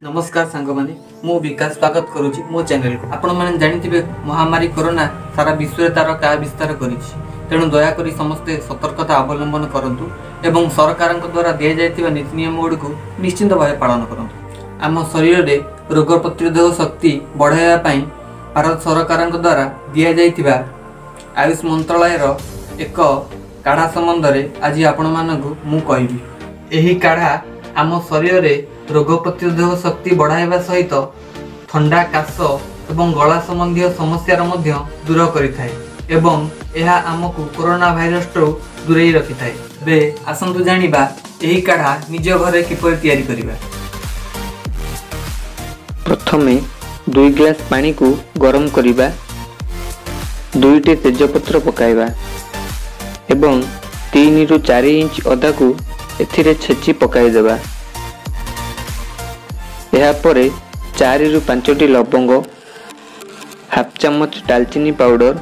नमस्कार सांग माने मु विकास स्वागत करुच्ची मो चैनल को आपण मैंने जानी महामारी कोरोना सारा विश्व में तार क्या विस्तार कर तेणु दयाक समस्ते सतर्कता अवलंबन करूँ एवं सरकार द्वारा दि जाइए नीति नियम गुड़ी को निश्चिंत भाव पालन करूँ। आम शरीर में रोग प्रतिरोधक शक्ति बढ़ावा भारत सरकार द्वारा दि जाइए आयुष मंत्रालय एक काढ़ा संबंध में आज आपण मानू मु कहबी। एही काढ़ा आम शरीर में रोग प्रतिरोधक शक्ति बढ़ाइबा सहित ठंडा काश एवं गला संबंधी समस्या दूर करिथाय एवं यह आमको कोरोना भाइरस दूरे रखि थाए। बे आसंतु जानिबा एही काढ़ा निज घरे किपरि तैयारी करिबा। प्रथमे 2 ग्लास पानी को गरम करिबा, 2टी तेजपत्र पकाइबा एवं 3 रु 4 इंच अदा को एथिरे छेची पकाई देबा। यह परे 4 रु 5टी लवंग, हाफ चम्मच दालचीनी पाउडर,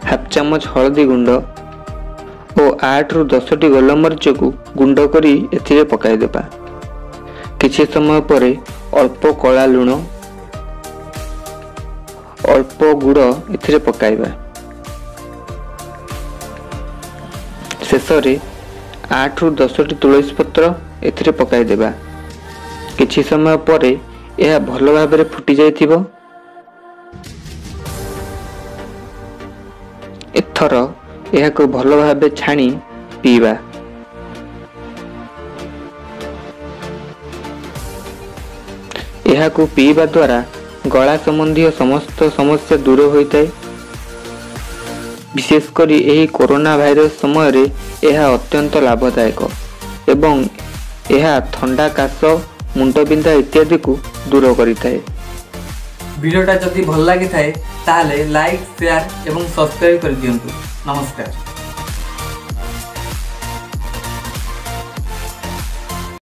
हाफ चम्मच हल्दी गुंड और 8 रु 10टी गोलमरीच को गुंड करी एथिरे पकाई देबा। किछि समय परे अल्प कला लुण, अल्प गुड़ एथिरे पकाइबा। शेषरे 8 रु 10टी तुलसी पत्र एथिरे पकाई देबा। किछि समय परे यह भल भाबरे फुटी जाइथिबो। एथर यह को भल भाबे छाणी पीबा। यह को पीबा द्वारा गला संबंधी समस्त समस्या दूर होइताय। विशेषकर यही कोरोना भाइरस समय रे यह अत्यंत लाभदायक एवं यह ठंडा काश, मुंडबिंधा इत्यादि को दूर करिथाय। वीडियोटा जदि भल लागि थाए ताले लाइक, शेयर एवं सब्सक्राइब कर दियंतु। नमस्कार।